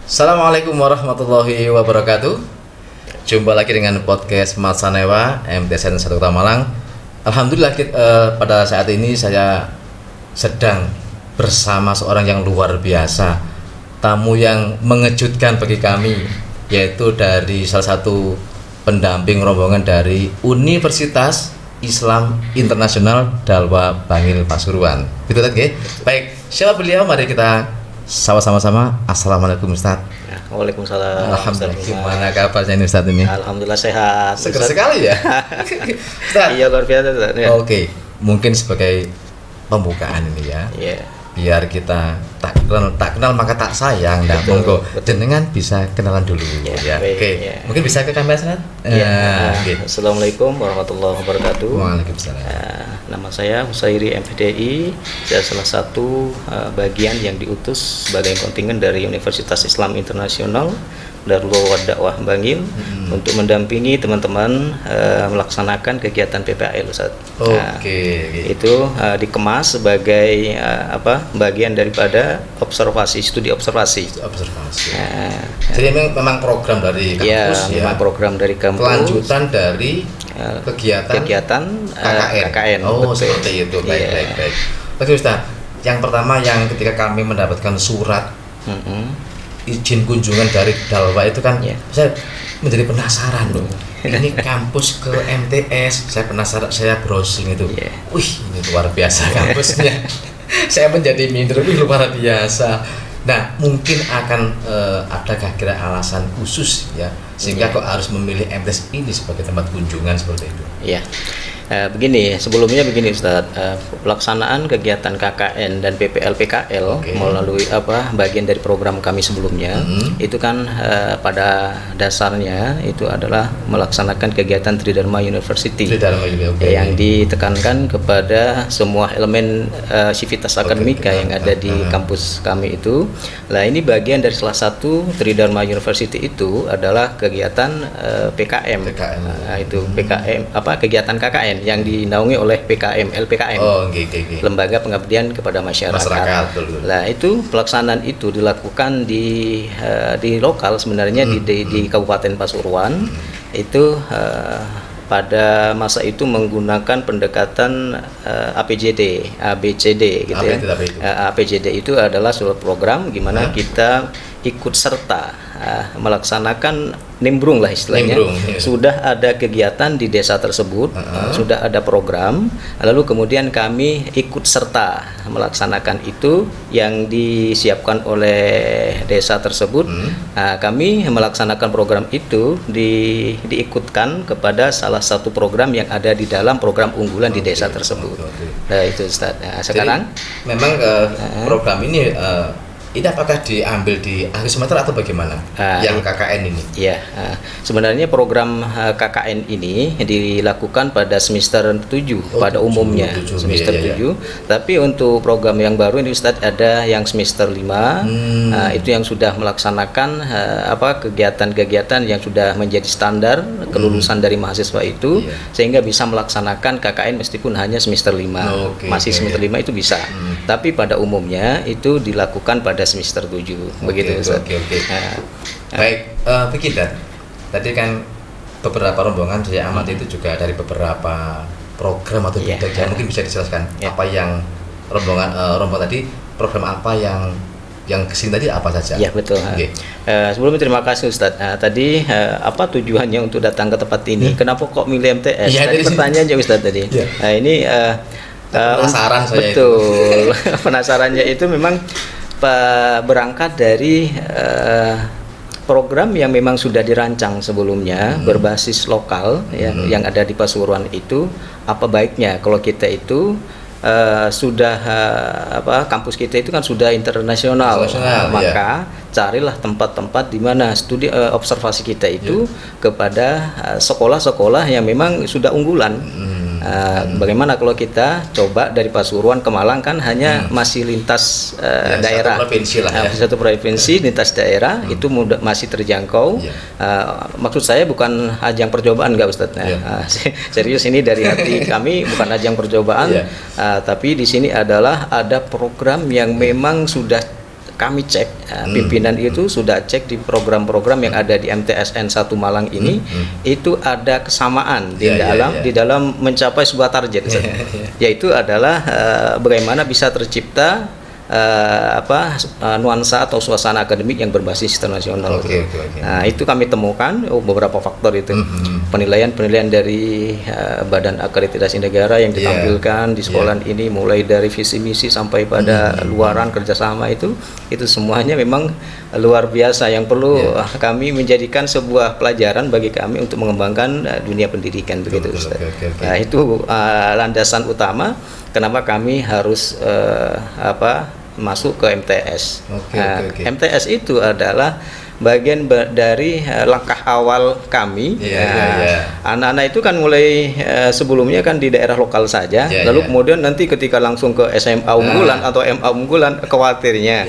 Assalamualaikum warahmatullahi wabarakatuh. Jumpa lagi dengan podcast Mas Sanewa MTSN 1 Kota Malang. Alhamdulillah pada saat ini saya sedang bersama seorang yang luar biasa, tamu yang mengejutkan bagi kami, yaitu dari salah satu pendamping rombongan dari Universitas Islam Internasional Dalwa Bangil Pasuruan. Gitu tadi. Baik, siapa beliau? Mari kita sama-sama. Assalamualaikum Ustaz. Ya, waalaikumsalam. Alhamdulillah. Gimana kabarnya ini Ustaz ini? Alhamdulillah sehat. Seger sekali ya. Ustaz. Iya, luar biasa Ustaz. Ya. Oke, mungkin sebagai pembukaan ini ya. Iya. Biar kita tak kenal maka tak sayang. Nah, Betul, monggo betul. jenengan bisa kenalan dulu ya. Baik, Oke. ya. Mungkin bisa ke kamera Ustaz? Iya. Oke. Assalamualaikum warahmatullahi wabarakatuh. Waalaikumsalam. Nama saya Husairi MPDI. Saya salah satu bagian yang diutus sebagai kontingen dari Universitas Islam Internasional Darul Dakwah Bangil untuk mendampingi teman-teman melaksanakan kegiatan PPAL Ustaz. Oke. Itu dikemas sebagai bagian daripada studi observasi. Observasi. Jadi memang program dari kampus ya. Memang program dari kampus. Kelanjutan dari kegiatan KKN. Oh, betul. seperti itu. Baik, Iya. baik. Oke, Ustaz. Yang pertama yang ketika kami mendapatkan surat izin kunjungan dari Dalwa itu kan saya menjadi penasaran loh. Ini kampus ke MTS, saya penasaran, saya browsing itu. Wih, ini luar biasa kampusnya. Saya menjadi minder, wih luar biasa. Nah, mungkin akan adakah kira alasan khusus ya sehingga kok harus memilih MTS ini sebagai tempat kunjungan seperti itu? Iya. Sebelumnya begini Ustaz, pelaksanaan kegiatan KKN dan PPL-PKL melalui bagian dari program kami sebelumnya itu kan pada dasarnya itu adalah melaksanakan kegiatan Tridharma University yang ditekankan kepada semua elemen sivitas akademika yang ada di kampus kami itu. Nah, ini bagian dari salah satu Tridharma University itu adalah kegiatan PKM. Nah, itu PKM kegiatan KKN yang dinaungi oleh LPKM. Lembaga Pengabdian kepada Masyarakat. Nah, itu pelaksanaan itu dilakukan di lokal sebenarnya di Kabupaten Pasuruan. Itu pada masa itu menggunakan pendekatan ABCD gitu ya. ABCD itu adalah suatu program gimana kita ikut serta melaksanakan nimbrung lah istilahnya. Sudah ada kegiatan di desa tersebut, sudah ada program, lalu kemudian kami ikut serta melaksanakan itu yang disiapkan oleh desa tersebut. Kami melaksanakan program itu diikutkan kepada salah satu program yang ada di dalam program unggulan di desa tersebut. Nah, itu Ustaz. Sekarang jadi, memang program ini apakah diambil di akhir semester atau bagaimana? Yang KKN ini? Iya, sebenarnya program KKN ini dilakukan pada semester 7 pada umumnya, semester 7. Tapi untuk program yang baru ini Ustadz ada yang semester 5, itu yang sudah melaksanakan kegiatan-kegiatan yang sudah menjadi standar kelulusan dari mahasiswa itu, sehingga bisa melaksanakan KKN meskipun hanya semester 5. Semester 5 itu bisa. Tapi pada umumnya itu dilakukan pada semester 7 begitu Ustaz. Baik, begini tadi kan beberapa rombongan saya amati itu juga dari beberapa program atau bidang. Mungkin bisa dijelaskan apa yang rombongan tadi, program apa yang kesini tadi apa saja? Ya betul. Sebelumnya terima kasih Ustadz. Tadi apa tujuannya untuk datang ke tempat ini? Kenapa kok milih MTS? Tadi pertanyaannya Ustadz tadi. Nah, ini penasaran saya. Betul. Penasarannya itu memang berangkat dari program yang memang sudah dirancang sebelumnya berbasis lokal yang ada di Pasuruan itu. Apa baiknya kalau kita itu sudah kampus kita itu kan sudah internasional, maka carilah tempat-tempat di mana studi observasi kita itu kepada sekolah-sekolah yang memang sudah unggulan. Bagaimana kalau kita coba dari Pasuruan ke Malang kan hanya masih lintas daerah, satu provinsi lintas daerah itu masih terjangkau. Maksud saya bukan ajang percobaan enggak Ustadz. Serius ini dari hati kami bukan ajang percobaan, tapi di sini adalah ada program yang memang sudah kami cek, pimpinan itu sudah cek di program-program yang ada di MTSN 1 Malang ini, itu ada kesamaan di dalam mencapai sebuah target, yaitu adalah bagaimana bisa tercipta nuansa atau suasana akademik yang berbasis internasional. Nah, itu kami temukan beberapa faktor itu. Penilaian dari Badan Akreditasi Negara yang ditampilkan di sekolah ini, mulai dari visi misi sampai pada luaran kerjasama itu semuanya memang luar biasa, yang perlu kami menjadikan sebuah pelajaran bagi kami untuk mengembangkan dunia pendidikan begitu, Ustaz. Nah, itu landasan utama kenapa kami harus masuk ke MTS. MTS itu adalah bagian dari langkah awal kami. Anak-anak itu kan mulai sebelumnya kan di daerah lokal saja, lalu kemudian nanti ketika langsung ke SMA unggulan atau MA unggulan, khawatirnya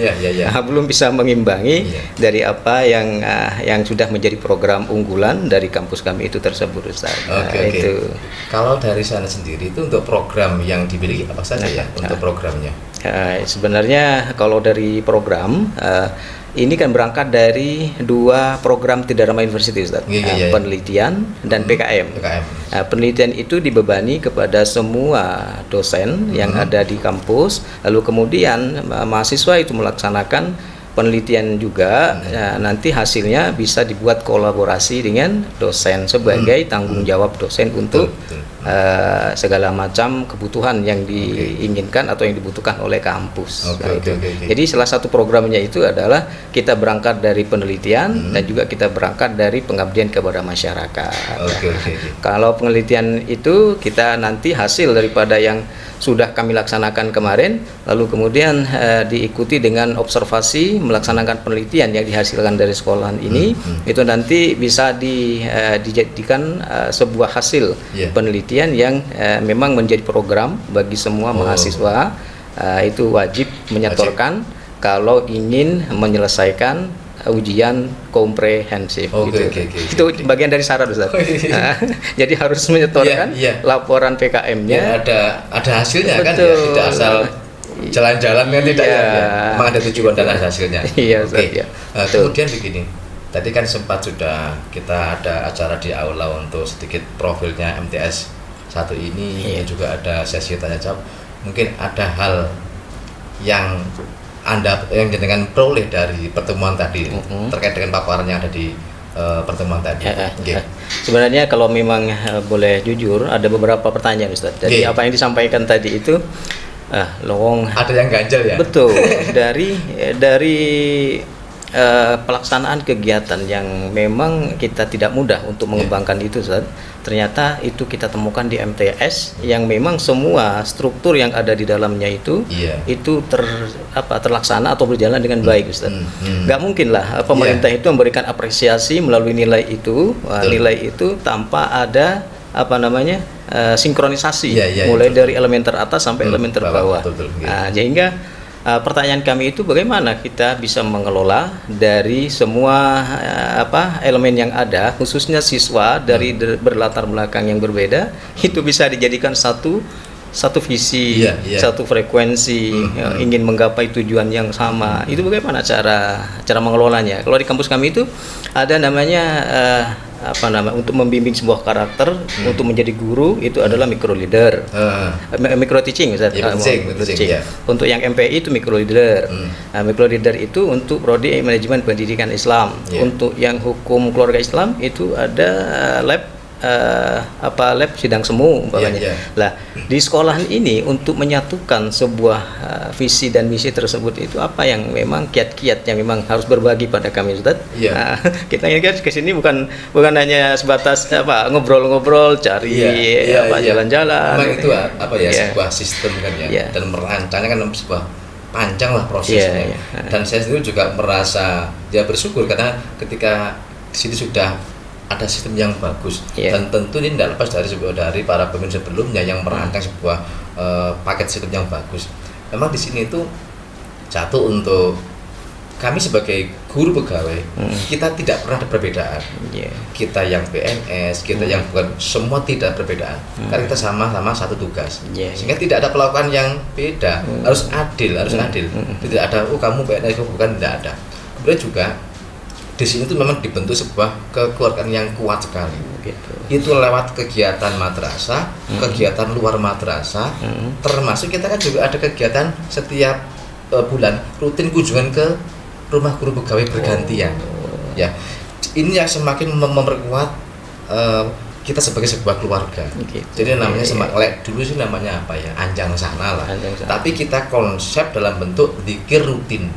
belum bisa mengimbangi dari apa yang sudah menjadi program unggulan dari kampus kami itu tersebut, Ustaz. Itu. Kalau dari sana sendiri itu untuk program yang dimiliki apa saja untuk programnya? Sebenarnya kalau dari program ini kan berangkat dari 2 program Tidarama University, Ustaz. Penelitian dan PKM. Penelitian itu dibebani kepada semua dosen yang ada di kampus, lalu kemudian mahasiswa itu melaksanakan penelitian juga. Nanti hasilnya bisa dibuat kolaborasi dengan dosen sebagai tanggung jawab dosen untuk segala macam kebutuhan yang diinginkan atau yang dibutuhkan oleh kampus. Jadi salah satu programnya itu adalah kita berangkat dari penelitian dan juga kita berangkat dari pengabdian kepada masyarakat. Kalau penelitian itu kita nanti hasil daripada yang sudah kami laksanakan kemarin, lalu kemudian diikuti dengan observasi melaksanakan penelitian yang dihasilkan dari sekolahan ini, itu nanti bisa dijadikan sebuah hasil penelitian yang memang menjadi program bagi semua mahasiswa. Itu wajib menyetorkan kalau ingin menyelesaikan ujian komprehensif. Itu bagian dari syarat, Ustaz. Jadi harus menyetorkan laporan PKM-nya. Ada hasilnya. Betul. Kan ya, tidak asal jalan-jalan kan, tidak memang ada tujuan dan ada hasilnya. Kemudian begini, tadi kan sempat sudah kita ada acara di aula untuk sedikit profilnya MTS 1 ini, juga ada sesi tanya jawab. Mungkin ada hal yang Anda yang dengan peroleh dari pertemuan tadi terkait dengan paparan yang ada di pertemuan tadi. Sebenarnya kalau memang boleh jujur, ada beberapa pertanyaan, Ustaz. Jadi apa yang disampaikan tadi itu ada yang ganjal ya. Betul. dari pelaksanaan kegiatan yang memang kita tidak mudah untuk mengembangkan itu, Ustaz. Ternyata itu kita temukan di MTS yang memang semua struktur yang ada di dalamnya itu terlaksana atau berjalan dengan baik, Ustaz. Nggak mungkin lah pemerintah itu memberikan apresiasi melalui nilai itu, tanpa ada sinkronisasi mulai dari elemen teratas sampai elemen terbawah. Sehingga pertanyaan kami itu bagaimana kita bisa mengelola dari semua elemen yang ada, khususnya siswa dari berlatar belakang yang berbeda, itu bisa dijadikan satu visi, satu frekuensi, ingin menggapai tujuan yang sama. Itu bagaimana cara mengelolanya? Kalau di kampus kami itu ada namanya untuk membimbing sebuah karakter untuk menjadi guru, itu adalah micro leader, micro teaching, Untuk yang MPI itu micro leader. Micro leader itu untuk prodi manajemen pendidikan Islam. Untuk yang hukum keluarga Islam itu ada lab sidang semu umpamanya. Lah, di sekolahan ini untuk menyatukan sebuah visi dan misi tersebut itu apa yang memang kiat-kiat yang memang harus berbagi pada kami, Ustaz. Kita inginkan ke sini bukan hanya sebatas ngobrol-ngobrol, cari jalan-jalan. Memang itu sebuah sistem kan dan merancangnya kan sebuah panjang lah prosesnya. Dan saya sendiri juga merasa bersyukur karena ketika di sini sudah ada sistem yang bagus, dan tentu ini tidak lepas dari para pemimpin sebelumnya yang merancang sebuah paket sistem yang bagus. Memang di sini itu satu untuk kami sebagai guru pegawai kita tidak pernah ada perbedaan. Kita yang PNS, kita yang bukan, semua tidak ada perbedaan karena kita sama-sama satu tugas. Sehingga tidak ada perlakuan yang beda, harus adil, tidak ada kamu PNS kamu bukan, tidak ada. Kemudian juga di sini tuh memang dibentuk sebuah kekeluargaan yang kuat sekali. Itu lewat kegiatan madrasah, kegiatan luar madrasah, termasuk kita kan juga ada kegiatan setiap bulan rutin kunjungan ke rumah guru pegawai bergantian. Ya, ini yang semakin memperkuat kita sebagai sebuah keluarga. Jadi namanya dulu sih namanya apa ya, anjang sana lah. Tapi kita konsep dalam bentuk zikir rutin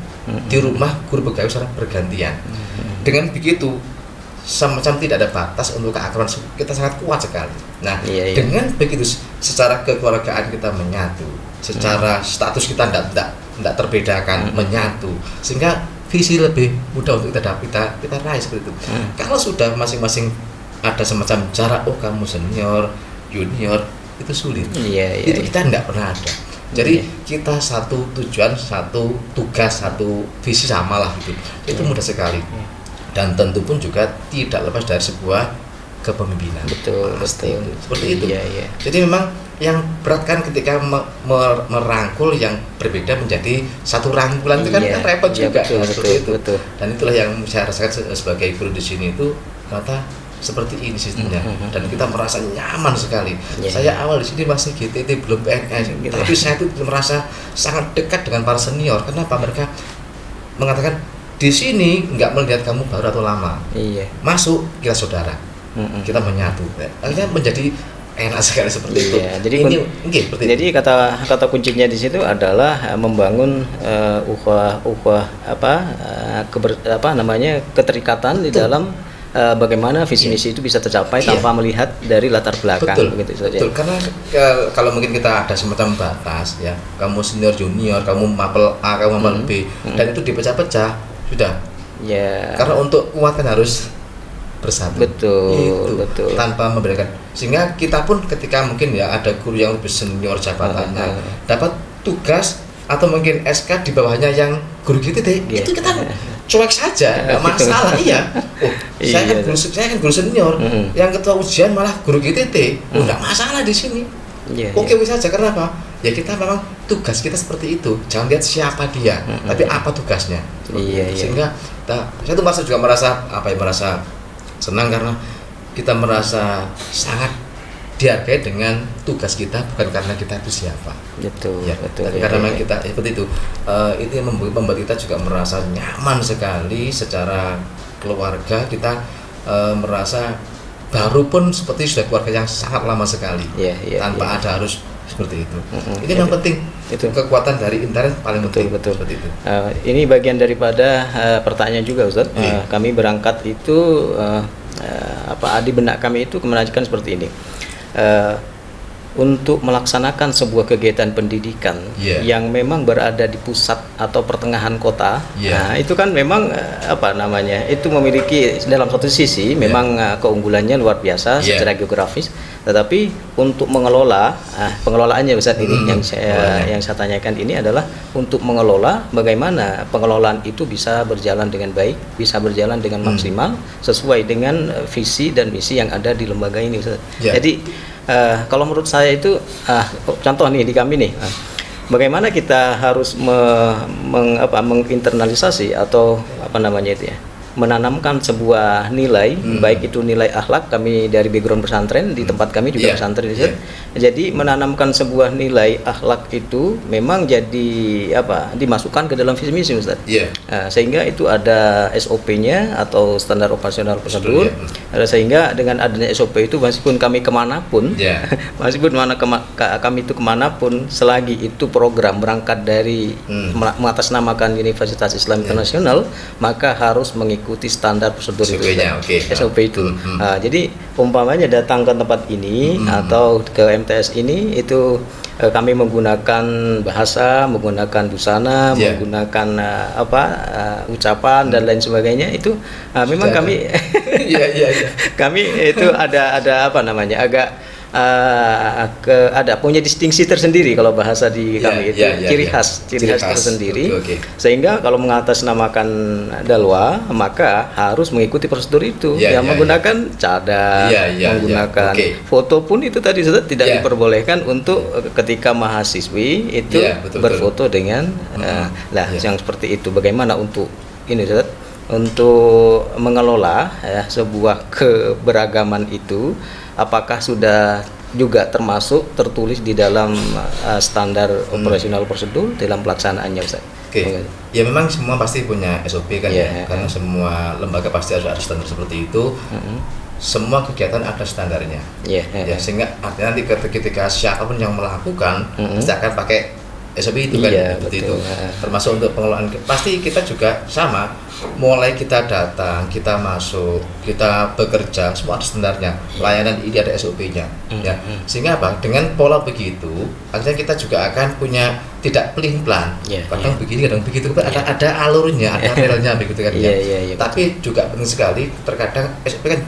di rumah guru pegawai secara bergantian. Dengan begitu semacam tidak ada batas untuk keakraban kita sangat kuat sekali. Nah, dengan begitu secara kekeluargaan kita menyatu, secara status kita tidak terbedakan, menyatu, sehingga visi lebih mudah untuk kita raih seperti itu. Kalau sudah masing-masing ada semacam cara, oh kamu senior, junior, itu sulit. Itu kita tidak pernah ada. Jadi kita satu tujuan, satu tugas, satu visi sama lah gitu. Itu mudah sekali. Dan tentu pun juga tidak lepas dari sebuah kepemimpinan. Betul. Seperti itu. Jadi memang yang berat kan ketika merangkul yang berbeda menjadi satu rangkulan itu kan repot juga. Seperti itu. Dan itulah yang saya rasakan sebagai guru di sini itu ternyata seperti ini sistemnya, dan kita merasa nyaman sekali. Saya awal di sini masih GTT belum PNS, tapi saya tuh merasa sangat dekat dengan para senior. Kenapa? Mereka mengatakan di sini nggak melihat kamu baru atau lama, masuk kita saudara, kita menyatu. Akhirnya menjadi enak sekali seperti itu. Jadi kata kuncinya di situ adalah membangun keterikatan di dalam bagaimana visi misi itu bisa tercapai tanpa melihat dari latar belakang. Betul. Karena kalau mungkin kita ada semacam batas ya, kamu senior junior, kamu mapel A, kamu mapel B, dan itu dipecah-pecah sudah. Karena untuk kuat kan harus bersatu. Betul. Tanpa membedakan. Sehingga kita pun ketika mungkin ya ada guru yang lebih senior jabatannya dapat tugas atau mungkin SK di bawahnya yang guru GTT, itu kita cuek saja, nggak masalah. Saya kan guru senior, yang ketua ujian malah guru GTT, nggak masalah di sini. Oke saja. Kenapa? Ya kita memang tugas kita seperti itu. Jangan lihat siapa dia, tapi apa tugasnya. Sehingga saya tuh merasa senang karena kita merasa sangat dihargai dengan tugas kita, bukan karena kita itu siapa. Betul. Karena memang kita seperti itu. Itu yang membuat kita juga merasa nyaman sekali secara keluarga. Kita merasa baru pun seperti sudah keluarga yang sangat lama sekali, tanpa ada harus seperti itu. Ini yang penting. Itu kekuatan dari internet paling penting. Betul. Seperti itu. Ini bagian daripada pertanyaan juga, Ustaz. Kami berangkat itu di benak kami itu kemenajikan seperti ini. Untuk melaksanakan sebuah kegiatan pendidikan yang memang berada di pusat atau pertengahan kota, nah itu kan memang itu memiliki dalam satu sisi memang keunggulannya luar biasa secara geografis, tetapi untuk mengelola pengelolaannya Ustaz ini yang saya tanyakan ini adalah untuk mengelola bagaimana pengelolaan itu bisa berjalan dengan baik, bisa berjalan dengan maksimal sesuai dengan visi dan misi yang ada di lembaga ini Ustaz. Jadi kalau menurut saya itu contoh nih di kami nih, bagaimana kita harus menginternalisasi atau menanamkan sebuah nilai, baik itu nilai akhlak. Kami dari background pesantren, di tempat kami juga pesantren. Jadi menanamkan sebuah nilai akhlak itu memang jadi dimasukkan ke dalam visi misi Ustaz. Sehingga itu ada SOP-nya atau standar operasional prosedur. Sehingga dengan adanya SOP itu meskipun kami kemanapun, kami itu kemanapun, selagi itu program berangkat dari mengatasnamakan Universitas Islam Internasional, maka harus mengikuti standar prosedur SOP itu. Jadi umpamanya datang ke tempat ini atau ke MTS ini, itu kami menggunakan bahasa, menggunakan busana, menggunakan ucapan dan lain sebagainya. Itu memang kami kami itu ada agak ada punya distingsi tersendiri kalau bahasa di kami itu ciri khas tersendiri. Sehingga kalau mengatasnamakan dalwa maka harus mengikuti prosedur itu, menggunakan cadar, menggunakan foto pun itu tadi sudah tidak diperbolehkan untuk ketika mahasiswi itu berfoto dengan yang seperti itu. Bagaimana untuk ini Ustaz, untuk mengelola sebuah keberagaman itu, apakah sudah juga termasuk tertulis di dalam standar operasional prosedur dalam pelaksanaannya Ustaz? Ya memang semua pasti punya SOP kan karena semua lembaga pasti harus ada standar seperti itu. Semua kegiatan ada standarnya. Sehingga artinya nanti ketika siapapun yang melakukan pasti akan pakai SOP itu kan, seperti itu. Termasuk untuk pengelolaan, pasti kita juga sama. Mulai kita datang, kita masuk, kita bekerja, semua ada standarnya. Pelayanan ini ada SOP-nya, Sehingga apa? Dengan pola begitu, akhirnya kita juga akan punya tidak pelin-pelan. Kadang begini, kadang begitu. Ada alurnya, ada relnya begitu kan. Tapi juga penting sekali. Terkadang SOP kan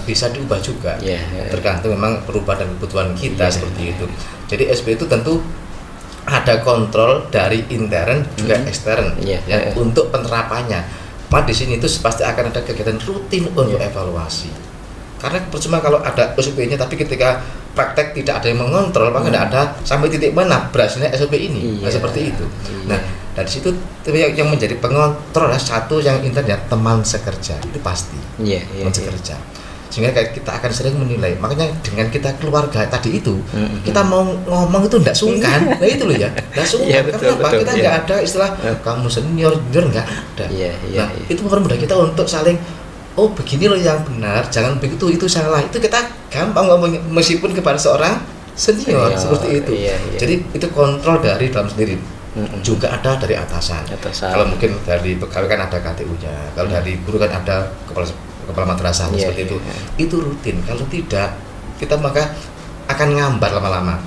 bisa diubah juga. Tergantung memang perubahan dan kebutuhan kita seperti itu. Jadi SOP itu tentu ada kontrol dari intern juga ekstern untuk penerapannya. Maka di sini itu pasti akan ada kegiatan rutin untuk evaluasi. Karena percuma kalau ada SOP-nya tapi ketika praktek tidak ada yang mengontrol, maka tidak ada sampai titik mana berhasilnya SOP ini. Seperti itu. Nah, dari situ yang menjadi pengontrol satu yang intern teman sekerja itu pasti teman sekerja. Sehingga kita akan sering menilai. Makanya dengan kita keluarga tadi itu, kita mau ngomong itu tidak sungkan. Nah itu loh tidak sungkan. Kenapa? Kita nggak ada istilah kamu senior, junior, nggak ada. Nah itu mempermudah kita untuk saling, oh begini loh yang benar, jangan begitu, itu salah. Itu kita gampang ngomong meskipun kepada seorang senior seperti itu. Jadi itu kontrol dari dalam sendiri. Juga ada dari atasan. Kalau mungkin dari pegawai kan ada KTU-nya. Kalau dari guru kan ada kepala madrasah seperti itu rutin. Kalau tidak, kita maka akan ngambar lama-lama.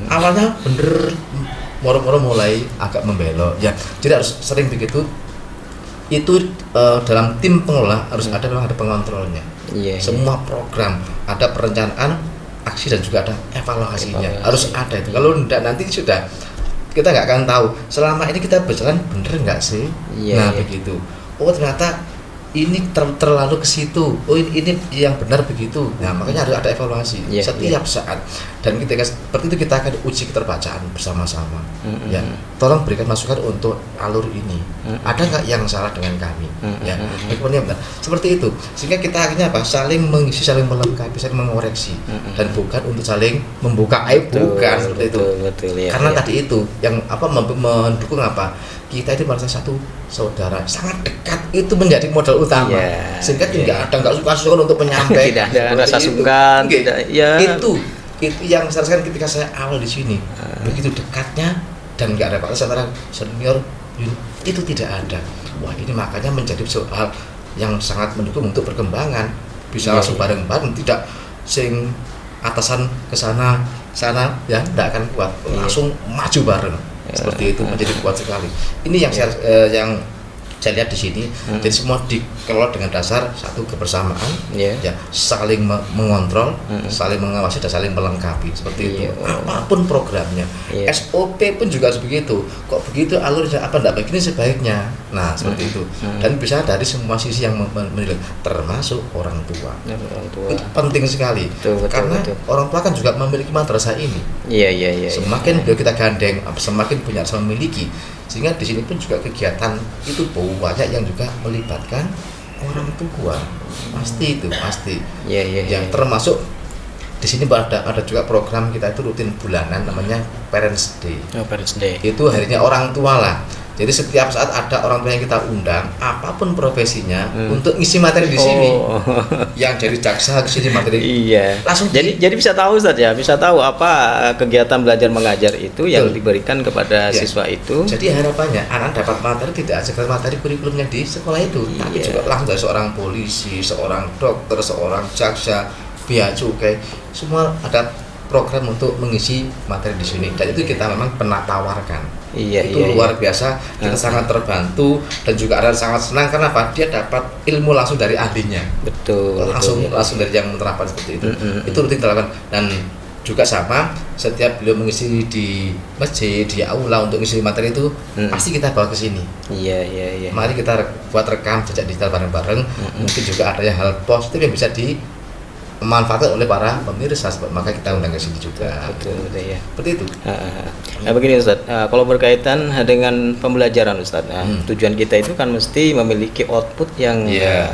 Awalnya bener moro-moro mulai agak membelok jadi harus sering begitu. Itu dalam tim pengelola harus ada pengontrolnya. Semua program ada perencanaan, aksi dan juga ada evaluasinya. Harus ada itu. Kalau tidak nanti sudah kita nggak akan tahu selama ini kita berjalan bener nggak sih. Begitu. Oh ternyata ini terlalu ke situ. Oh ini yang benar begitu. Nah makanya harus ada evaluasi setiap saat. Dan ketika seperti itu kita akan uji keterbacaan bersama-sama. Tolong berikan masukan untuk alur ini. Ada nggak yang salah dengan kami? Benar. Seperti itu. Sehingga kita akhirnya saling mengisi, saling melengkapi, saling mengoreksi. Dan bukan untuk saling membuka aib, bukan seperti itu. Karena tadi itu yang mendukung kita itu merasa satu saudara sangat dekat, itu menjadi modal utama. Sehingga tidak ada suka-suka untuk menyampaikan. Tidak ada rasa sungkan. Itu yang saya rasakan ketika saya awal di sini. Begitu dekatnya dan nggak ada batas antara senior itu tidak ada. Wah ini makanya menjadi soal yang sangat mendukung untuk perkembangan. Bisa langsung bareng-bareng, tidak sing atasan ke sana tidak akan kuat. Langsung maju bareng. Seperti itu menjadi kuat sekali. Ini yang saya lihat di sini. Jadi semua dikelola dengan dasar satu kebersamaan, saling mengontrol, saling mengawasi dan saling melengkapi seperti itu. Apapun programnya, SOP pun juga begitu. Kok begitu alurnya tidak begini sebaiknya. Nah seperti itu. Dan bisa dari semua sisi yang menilai, termasuk orang tua. Itu penting sekali. Karena orang tua kan juga memiliki madrasah ini. Semakin kita gandeng, semakin punya rasa memiliki. Sehingga di sini pun juga kegiatan itu banyak yang juga melibatkan orang tua. Pasti. Yang termasuk di sini ada juga program kita itu rutin bulanan namanya Parents Day. Parents Day. Itu harinya orang tua lah. Jadi setiap saat ada orang tua yang kita undang, apapun profesinya, untuk ngisi materi di sini. Yang dari jaksa ke sini materi. Langsung. Jadi bisa tahu Ustaz bisa tahu apa kegiatan belajar mengajar itu yang diberikan kepada siswa itu. Jadi harapannya anak dapat materi tidak sekedar materi kurikulumnya di sekolah itu, tapi juga langsung dari seorang polisi, seorang dokter, seorang jaksa, bea cukai, semua ada program untuk mengisi materi di sini, dan itu kita memang pernah tawarkan. Iya, Itu luar biasa, kita sangat terbantu dan juga ada sangat senang karena apa? Dia dapat ilmu langsung dari ahlinya. Betul. Langsung dari yang menerapkan seperti itu. Itu rutin dilakukan, dan juga sama setiap beliau mengisi di masjid, di aula untuk mengisi materi itu pasti kita bawa ke sini. Iya. Mari kita buat rekam jejak digital bareng-bareng. Mungkin juga ada hal positif yang bisa dimanfaatkan oleh para pemirsa, maka kita undang ke sini juga. Betul ya. Seperti itu. Nah begini Ustaz, kalau berkaitan dengan pembelajaran Ustaz, tujuan kita itu kan mesti memiliki output yang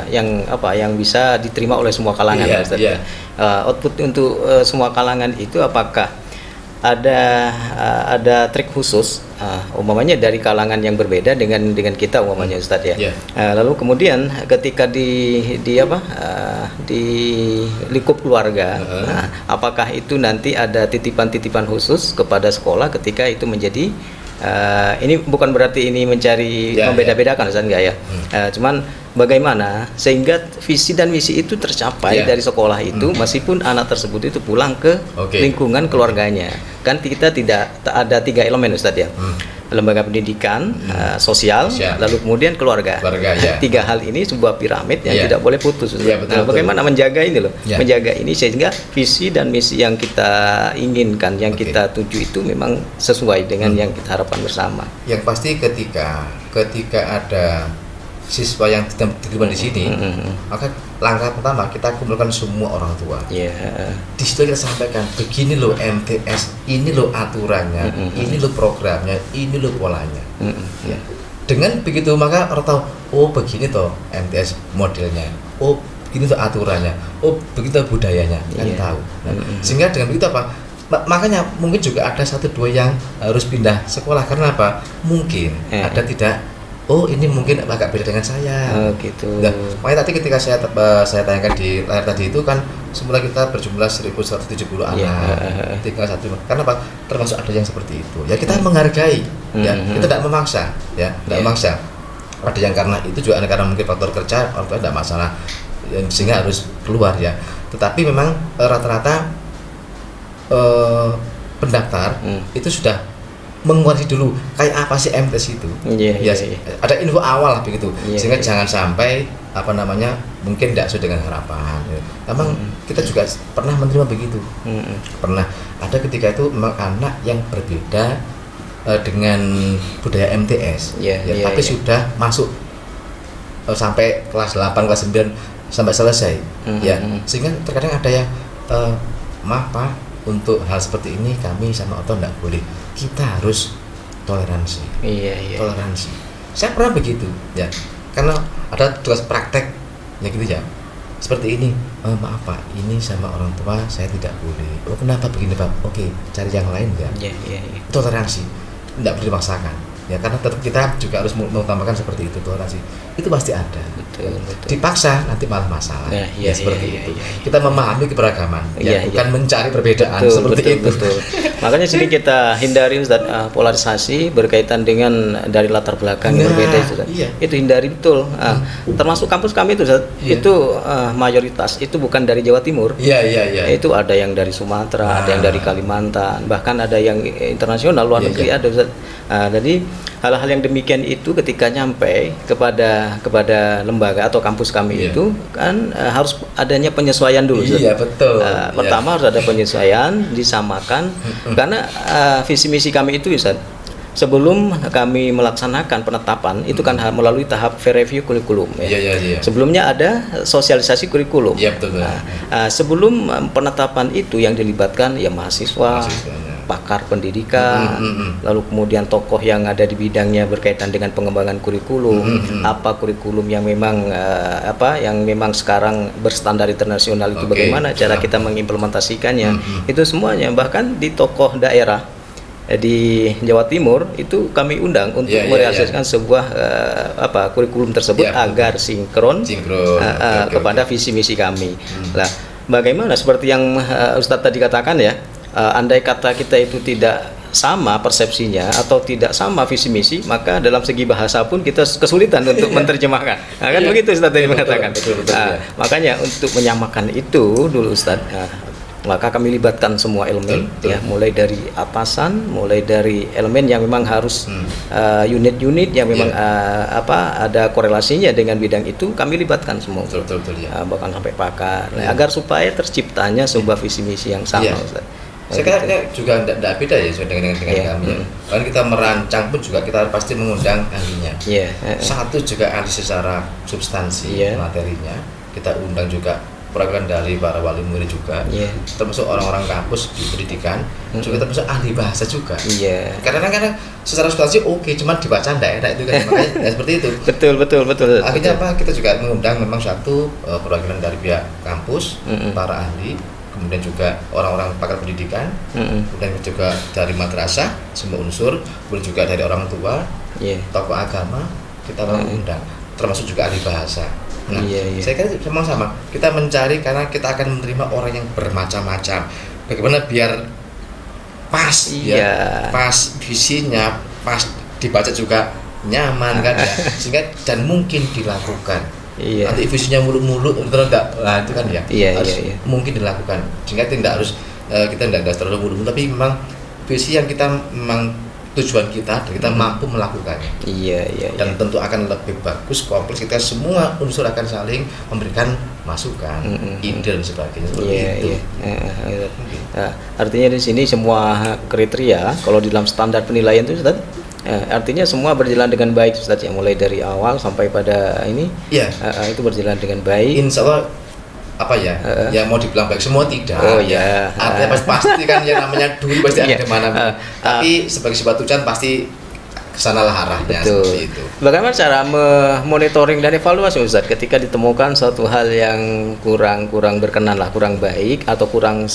yang bisa diterima oleh semua kalangan Ustaz. Output untuk semua kalangan itu apakah ada trik khusus, umpamanya dari kalangan yang berbeda dengan kita umpamanya Ustadz ya. Lalu kemudian ketika di lingkup keluarga, apakah itu nanti ada titipan-titipan khusus kepada sekolah ketika itu menjadi ini bukan berarti ini mencari membeda-bedakan Ustadz, enggak ya. Cuman bagaimana sehingga visi dan misi itu tercapai dari sekolah itu, meskipun anak tersebut itu pulang ke lingkungan keluarganya. Kan kita tidak ada 3 elemen Ustadz ya. Lembaga pendidikan, sosial, lalu kemudian keluarga. 3 hal ini sebuah piramid yang tidak boleh putus. Bagaimana menjaga ini loh, menjaga ini sehingga visi dan misi yang kita inginkan, yang kita tuju itu memang sesuai dengan yang kita harapkan bersama. Yang pasti ketika ada siswa yang diterima di sini, maka langkah pertama kita kumpulkan semua orang tua. Di situ kita sampaikan, begini loh MTS, ini loh aturannya, ini loh programnya, ini loh polanya. Dengan begitu maka orang tahu, oh begini toh MTS modelnya, oh begini toh aturannya, oh begitu budayanya, kan tahu. Sehingga dengan begitu apa? Makanya mungkin juga ada 1-2 yang harus pindah sekolah karena apa? Mungkin ada tidak. Oh ini mungkin agak beda dengan saya. Gitu. Nah, makanya tadi ketika saya tanyakan di layar tadi itu kan semula kita berjumlah 1.170 anak, tinggal 1. Karena apa? Termasuk ada yang seperti itu. Ya kita menghargai, ya kita tidak memaksa, ya tidak memaksa. Ada yang karena itu juga karena mungkin faktor kerja, orang tua tidak masalah, sehingga harus keluar ya. Tetapi memang rata-rata pendaftar itu sudah menguasai dulu kayak apa sih MTS itu. Ada info awal lah begitu, sehingga jangan sampai mungkin tidak sesuai dengan harapan. Memang kita juga pernah menerima begitu. Pernah ada ketika itu memang anak yang berbeda dengan budaya MTS, tapi sudah masuk sampai kelas 8, kelas 9 sampai selesai. Sehingga terkadang ada yang maaf Pak, untuk hal seperti ini kami sama Oto tidak boleh. Kita harus toleransi. Toleransi. Saya pernah begitu, ya. Karena ada tugas praktek, ya gitu ya. Seperti ini, maaf Pak, ini sama orang tua saya tidak boleh. Oh kenapa begini Pak? Oke, cari yang lain ya. Toleransi, tidak perlu dipaksakan. Ya karena tetap kita juga harus mengutamakan seperti itu, toleransi. Itu pasti ada. Betul. Dipaksa nanti malah masalah. Seperti itu. Kita memahami keberagaman, bukan mencari perbedaan seperti itu. Makanya sini kita hindari Ustaz, polarisasi berkaitan dengan dari latar belakang yang berbeda Ustaz. Itu hindari betul. Termasuk kampus kami itu Ustaz, itu mayoritas itu bukan dari Jawa Timur. Itu ada yang dari Sumatera, ada yang dari Kalimantan, bahkan ada yang internasional luar negeri ada Ustaz. Jadi hal-hal yang demikian itu ketika nyampe kepada lembaga atau kampus kami itu kan harus adanya penyesuaian dulu. Betul. Pertama harus ada penyesuaian, disamakan karena visi misi kami itu Ustaz, sebelum kami melaksanakan penetapan itu kan melalui tahap review kurikulum. Sebelumnya ada sosialisasi kurikulum. Sebelum penetapan itu yang dilibatkan ya mahasiswa, pakar pendidikan, lalu kemudian tokoh yang ada di bidangnya berkaitan dengan pengembangan kurikulum, apa kurikulum yang memang yang memang sekarang berstandar internasional itu bagaimana cara kita mengimplementasikannya, itu semuanya. Bahkan di tokoh daerah di Jawa Timur itu kami undang untuk merealisasikan sebuah kurikulum tersebut agar sinkron kepada visi misi kami. Nah, bagaimana seperti yang Ustadz tadi katakan ya, andai kata kita itu tidak sama persepsinya atau tidak sama visi misi, maka dalam segi bahasa pun kita kesulitan untuk menerjemahkan. Kan begitu Ustadz tadi mengatakan. Makanya untuk menyamakan itu dulu Ustadz, maka kami libatkan semua elemen, Betul. ya, mulai dari atasan, mulai dari elemen yang memang harus unit-unit yang memang ada korelasinya dengan bidang itu, kami libatkan semua. Betul ya. Bahkan sampai pakar, agar supaya terciptanya sebuah visi misi yang sama. Iya. Ustaz. Saya kira ini juga tidak beda ya dengan kami ya. Kalau kita merancang pun juga kita pasti mengundang ahlinya. Satu juga ahli secara substansi materinya, kita undang juga perwakilan dari para wali murid juga, termasuk orang-orang kampus di pendidikan, juga termasuk ahli bahasa juga. Kadang-kadang secara substansi cuman dibaca enggak enak itu kan, makanya seperti itu. Betul. Akhirnya apa? Kita juga mengundang memang satu perwakilan dari pihak kampus, para ahli, kemudian juga orang-orang pakar pendidikan, kemudian juga dari madrasah, semua unsur, kemudian juga dari orang tua, tokoh agama, kita mengundang, termasuk juga ahli bahasa. Nah, saya kira memang sama. Kita mencari karena kita akan menerima orang yang bermacam-macam. Bagaimana biar pas, pas visinya, pas dibaca juga nyaman kan ya, sehingga dan mungkin dilakukan. Nanti visinya mulu-mulu, betul enggak? Nah itu kan ya, harus mungkin dilakukan. Sehingga tidak harus kita tidak terlalu mulu-mulu, tapi memang visi yang kita memang tujuan kita dan kita mampu melakukannya. Dan tentu akan lebih bagus, kompleks, kita semua unsur akan saling memberikan masukan, ide dan sebagainya seperti itu. Artinya di sini semua kriteria kalau di dalam standar penilaian itu, Ustaz, artinya semua berjalan dengan baik, Ustaz, yang mulai dari awal sampai pada ini, itu berjalan dengan baik. Insya Allah yang mau dibilang baik semua tidak. Artinya pasti kan yang namanya duri pasti ada di mana. Tapi sebagai sebuah tujuan pasti kesanalah arahnya. Seperti itu. Bagaimana cara monitoring dan evaluasi, Ustaz, ketika ditemukan suatu hal yang kurang berkenan lah, kurang baik atau kurang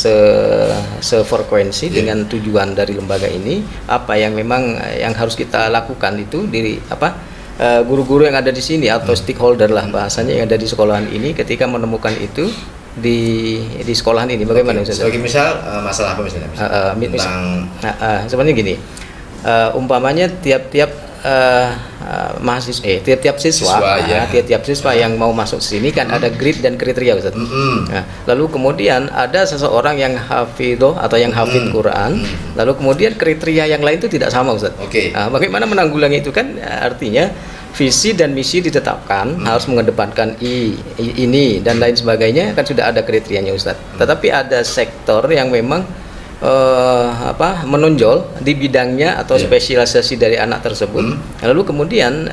sefrekuensi dengan tujuan dari lembaga ini, apa yang memang yang harus kita lakukan itu guru-guru yang ada di sini atau stakeholder lah bahasanya yang ada di sekolahan ini ketika menemukan itu di sekolahan ini, bagaimana Ustaz? Sebagai misal masalah apa misalnya? Tentang sebenarnya gini, umpamanya tiap-tiap tiap-tiap siswa yang mau masuk sini kan ada grid dan kriteria, Ustaz. Lalu kemudian ada seseorang yang hafidho atau yang hafid Quran, lalu kemudian kriteria yang lain itu tidak sama, Ustaz. Bagaimana menanggulangi itu kan? Artinya visi dan misi ditetapkan harus mengedepankan ini dan lain sebagainya kan sudah ada kriterianya, Ustaz. Tetapi ada sektor yang memang menonjol di bidangnya atau spesialisasi dari anak tersebut. Lalu kemudian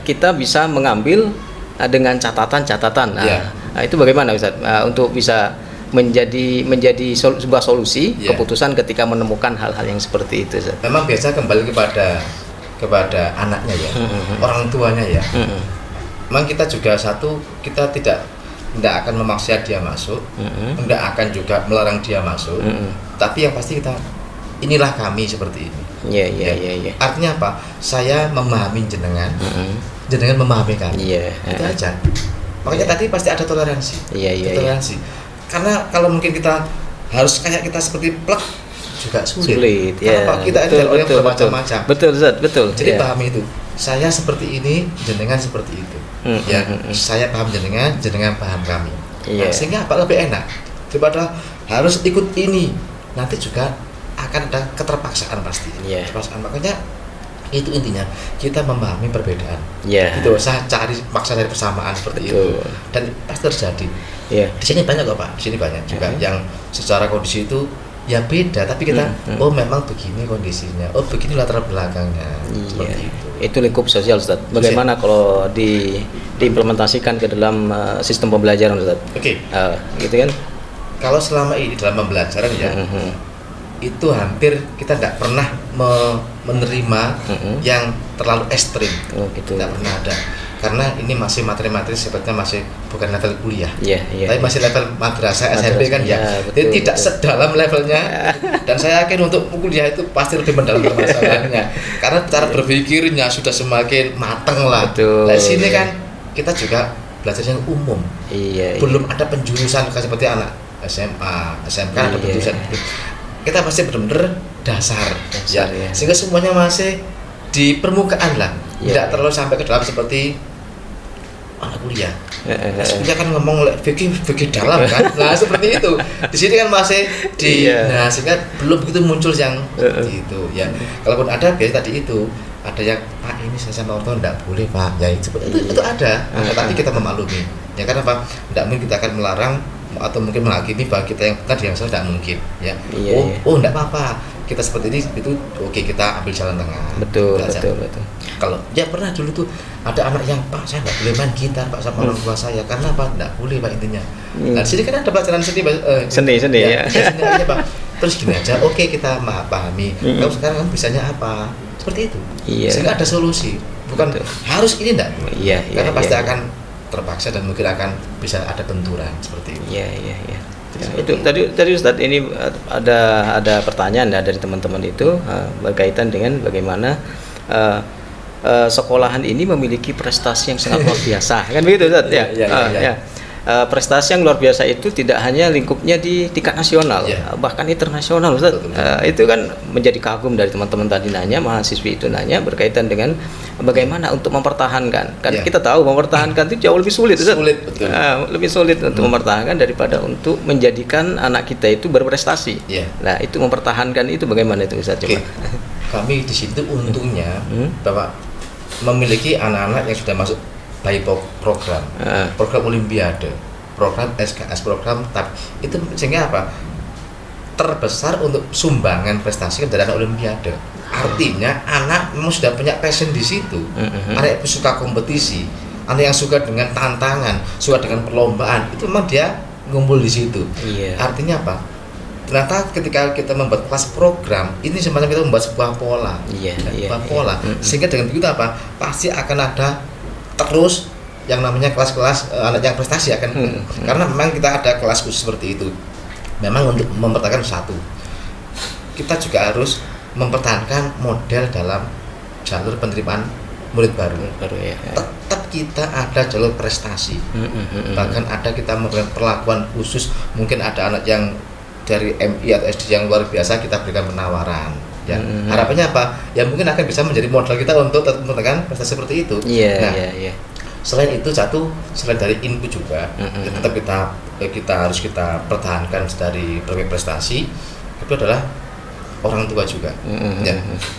kita bisa mengambil dengan catatan. Itu bagaimana, Ustaz, untuk bisa menjadi sebuah solusi keputusan ketika menemukan hal-hal yang seperti itu, Ustaz? Memang biasa kembali kepada anaknya ya, orang tuanya ya. Memang kita juga kita tidak akan memaksa dia masuk, tidak akan juga melarang dia masuk, tapi yang pasti inilah kami seperti ini. Artinya apa? Saya memahami jenengan, jenengan memahami kami. Itu aja. Makanya tadi pasti ada toleransi. Toleransi. Karena kalau mungkin kita harus kayak kita seperti plek juga sulit. Karena kita ada orang yang bermacam-macam. Betul. Jadi pahami itu. Saya seperti ini, jenengan seperti itu. Saya paham jenengan paham kami. Nah, sehingga lebih enak daripada harus ikut ini. Nanti juga akan ada keterpaksaan pasti. Keterpaksaan. Makanya itu intinya kita memahami perbedaan. Itu saya cari maksa dari persamaan seperti itu. Dan pasti terjadi. Di sini banyak kok, Pak. Di sini banyak juga yang secara kondisi itu ya beda, tapi kita memang begini kondisinya, begini latar belakangnya, seperti itu. Itu lingkup sosial, Ustaz. Bagaimana kalau diimplementasikan ke dalam sistem pembelajaran, Ustaz? Gitu kan? Kalau selama ini dalam pembelajaran ya, itu hampir kita tidak pernah menerima yang terlalu ekstrim. Tidak pernah ada. Karena ini masih materi-materi sebetulnya masih bukan level kuliah, tapi masih level madrasah SMP kan ya. Jadi tidak sedalam levelnya, dan saya yakin untuk kuliah itu pasti lebih mendalam permasalahannya, karena cara berpikirnya sudah semakin matang lah. Di sini kan kita juga belajar yang umum, belum ada penjurusan seperti anak SMA, SMK ada penjurusan. Kita masih benar-benar dasar ya, sehingga semuanya masih di permukaan lah, tidak terlalu sampai ke dalam seperti kuliah. Kuliah kan ngomong fikih dalam kan. Nah, seperti itu. Di sini kan masih nah sehingga belum begitu muncul yang seperti itu ya. Kalaupun ada biasanya tadi itu ada yang Pak ini saya sama orang tua enggak boleh Pak. Ya itu ada. Tapi kita memaklumi. Ya karena apa? Enggak mungkin kita akan melarang atau mungkin menghakimi bahwa kita yang tadi yang salah tidak mungkin ya. Oh enggak apa-apa. Kita seperti ini itu oke, kita ambil jalan tengah. Betul. Kalau ya pernah dulu tuh ada anak yang Pak saya nggak boleh main gitar Pak sama orang tua saya karena Pak nggak boleh Pak intinya. Nah di sini kan ada pelajaran seni ya. Seni aja Pak. Terus gini aja, oke kita pahami. Kalau sekarang kan bisanya apa? Seperti itu. Sehingga ada solusi. Bukan harus ini enggak. Karena pasti akan terpaksa dan mungkin akan bisa ada benturan seperti itu. Iya. Itu tadi Ustadz ini ada pertanyaan ya dari teman-teman itu berkaitan dengan bagaimana sekolahan ini memiliki prestasi yang sangat luar biasa kan begitu Ustadz ya. Prestasi yang luar biasa itu tidak hanya lingkupnya di tingkat nasional, bahkan internasional, Ustaz. Itu kan menjadi kagum dari teman-teman tadi mahasiswi itu nanya berkaitan dengan bagaimana untuk mempertahankan. Kan kita tahu mempertahankan itu jauh lebih sulit, Ustaz. Lebih sulit untuk mempertahankan daripada untuk menjadikan anak kita itu berprestasi. Nah, itu mempertahankan itu bagaimana itu, Ustaz? Coba. Kami di situ untungnya bahwa memiliki anak-anak yang sudah masuk by program olimpiade, program SKS, program TAP itu sehingga apa terbesar untuk sumbangan prestasi dari anak olimpiade. Artinya anak memang sudah punya passion di situ. Anak yang suka kompetisi, anak yang suka dengan tantangan, suka dengan perlombaan, itu memang dia ngumpul di situ. Artinya apa? Ternyata ketika kita membuat kelas program ini semacam kita membuat sebuah pola, pola. Sehingga dengan begitu apa? Pasti akan ada terus yang namanya kelas-kelas anak yang prestasi akan karena memang kita ada kelas khusus seperti itu. Memang untuk mempertahankan satu, kita juga harus mempertahankan model dalam jalur penerimaan murid baru ya. Tetap kita ada jalur prestasi, bahkan ada kita memberikan perlakuan khusus. Mungkin ada anak yang dari MI atau SD yang luar biasa, kita berikan penawaran. Ya, harapannya apa? Ya mungkin akan bisa menjadi modal kita untuk mempertahankan prestasi seperti itu. Selain itu selain dari input juga, tetap kita harus kita pertahankan dari berbagai prestasi. Itu adalah orang tua juga.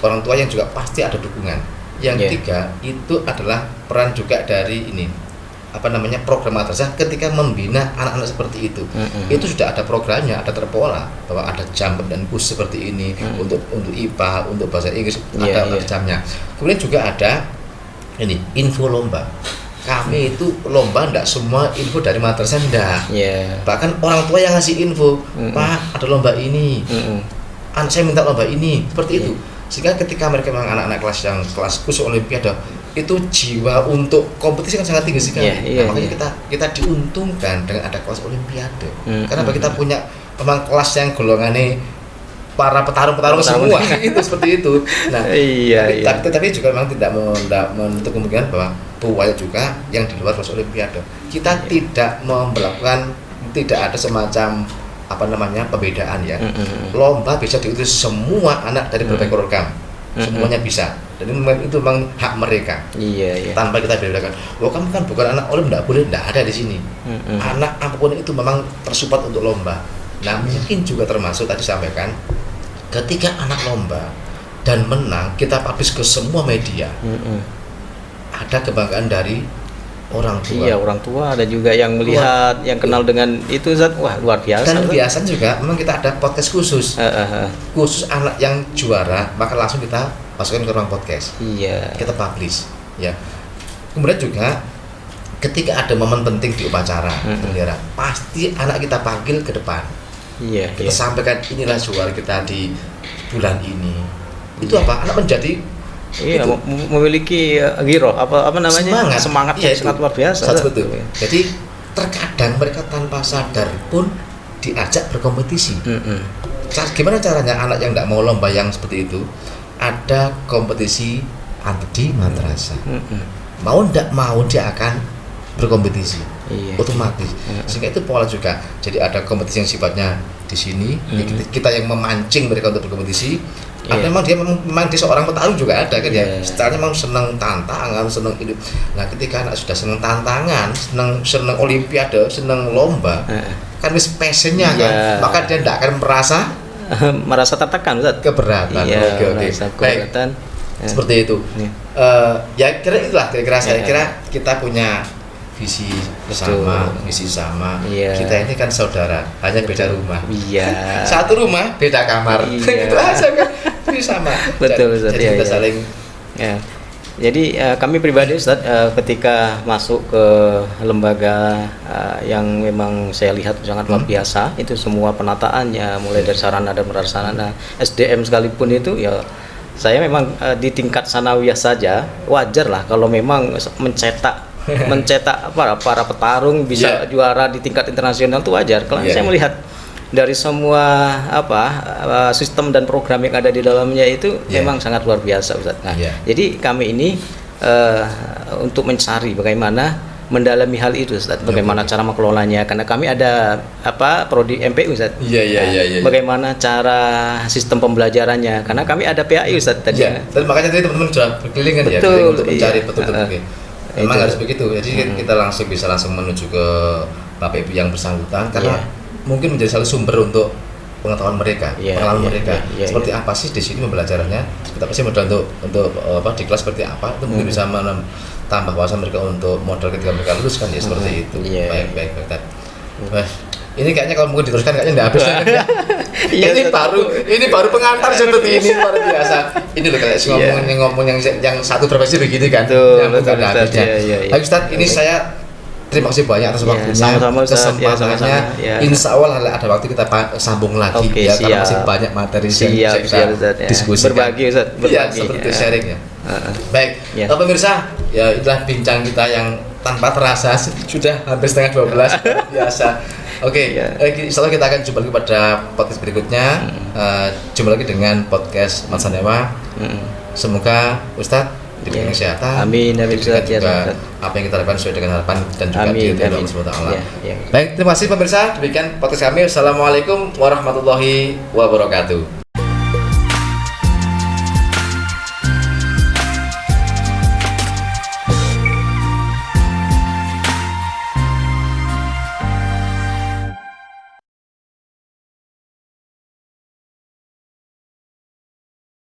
Orang tua yang juga pasti ada dukungan. Yang ketiga itu adalah peran juga dari program madrasah ketika membina anak-anak seperti itu. Itu sudah ada programnya, ada terpola bahwa ada jam dan kurs seperti ini untuk IPA, untuk bahasa Inggris ada jamnya. Kemudian juga ada info lomba. Kami itu lomba enggak semua info dari madrasah enggak. Bahkan orang tua yang ngasih info, Pak ada lomba ini, anak saya minta lomba ini, seperti itu. Sehingga ketika mereka memang anak-anak kelas khusus olimpiade itu jiwa untuk kompetisi kan sangat tinggi sekali. Makanya kita diuntungkan dengan ada kelas olimpiade. Karena kita punya memang kelas yang golongannya para petarung semua itu seperti itu. Nah, tapi juga memang tidak menutup kemungkinan bahwa banyak juga yang di luar kelas olimpiade. Kita tidak melakukan, tidak ada semacam pembedaan ya. Lomba bisa diikuti semua anak dari berbagai program. Semuanya bisa. Dan itu memang hak mereka. Tanpa kita bedakan. Kamu kan bukan anak olim, enggak boleh, enggak ada di sini. Anak apapun itu memang tersupport untuk lomba. Nah, mungkin juga termasuk tadi sampaikan ketika anak lomba dan menang, kita publish ke semua media. Ada kebanggaan dari orang tua. Orang tua ada juga yang melihat, yang kenal dengan itu, wah luar biasa. Dan biasanya juga memang kita ada podcast khusus. Khusus anak yang juara, maka langsung kita masukkan ke ruang podcast. Kita publish, ya. Kemudian juga ketika ada momen penting di upacara bendera, pasti anak kita panggil ke depan. Kita sampaikan inilah juara kita di bulan ini. Itu apa? Anak menjadi memiliki semangat yang sangat luar biasa. Betul. Jadi terkadang mereka tanpa sadar pun diajak berkompetisi. Gimana caranya anak yang tidak mau lomba yang seperti itu? Ada kompetisi di madrasah. Mau tidak mau dia akan berkompetisi. Otomatis. Sehingga itu pola juga. Jadi ada kompetisi yang sifatnya di sini, kita yang memancing mereka untuk berkompetisi. Atau memang dia dia seorang petarung juga ada kan ya. Iya. Setelahnya memang senang tantangan, senang hidup. Nah, ketika anak sudah senang tantangan, senang olimpiade, senang lomba, kan wis passionnya kan, Iya. maka dia tidak akan merasa tertekan, Ustaz. keberatan. Iya, Oke. merasa Baik, keberatan. seperti itu. Iya. Ya kira-kira saya Iya. kira kita punya visi sama, misi sama. Iya. Kita ini kan saudara, hanya beda rumah. Iya. Satu rumah, beda kamar. Iya. Gitu aja kan. Ini sama. Betul, Ustaz. Jadi Iya, kita iya. saling Ya. Jadi kami pribadi Ustaz, ketika masuk ke lembaga yang memang saya lihat sangat luar biasa, itu semua penataannya mulai dari sarana dan prasarana, SDM sekalipun itu ya saya memang di tingkat sanawiyah saja wajar lah kalau memang mencetak para petarung bisa Yeah. juara di tingkat internasional itu wajar. Kalau Yeah. saya melihat dari semua sistem dan program yang ada di dalamnya itu Yeah. memang sangat luar biasa, Ustaz. Nah, Yeah. jadi kami ini untuk mencari bagaimana mendalami hal itu, Ustaz. Bagaimana cara mengelolanya? Karena kami ada prodi MPU, Ustaz. Iya. Bagaimana cara sistem pembelajarannya? Karena kami ada PAI, Ustaz tadi. Iya, dan makanya tadi teman-teman sudah berkeliling kan ya, Betul, keliling untuk mencari iya. betul-betul. Memang Itu. harus begitu. Jadi kita bisa langsung menuju ke Bapak Ibu yang bersangkutan karena Iya. mungkin menjadi salah sumber untuk pengetahuan mereka, Iya, pengalaman iya, mereka. iya, Seperti apa sih di sini pembelajarannya? Seperti apa sih modal untuk di kelas seperti apa? Itu mungkin bisa tambah wawasan mereka untuk modal ketika mereka lulus kan ya seperti itu. Iya. Baik. Wah, ini kayaknya kalau mungkin diteruskan kayaknya nggak habis. Iya, ini baru pengantar seperti ini luar biasa. Ini loh kayak ngomong yang satu profesi begini kan. Betul, Yang bukan betul, ada Ustaz. habisnya. Iya. Baik Ustaz, ini saya terima kasih banyak atas Iya, waktunya, sama-sama, Ustaz. Iya, kesempatannya. sama-sama. Iya. Insya Allah ada waktu kita sambung lagi Oke, ya karena siap. masih banyak materi yang Siap, bisa kita Ustaz, ya. diskusikan. Berbagi, Ustaz, Iya, berbagi, seperti ya. sharing ya. Baik, Ya. pemirsa, ya itulah bincang kita yang tanpa terasa sudah hampir setengah 12 biasa. Oke, Ya. insya Allah kita akan jumpa lagi pada podcast berikutnya. Jumpa lagi dengan podcast Mat Sanewa. Semoga Ustadz diberikan Ya. kesehatan. Amin, diberikan Ustadz. Ya, juga Ustadz. apa yang kita lakukan sesuai dengan harapan dan juga Amin, diridhoi amin. Allah Subhanahu wa taala. Ya. Baik, terima kasih pemirsa. Demikian podcast kami. Assalamualaikum warahmatullahi wabarakatuh.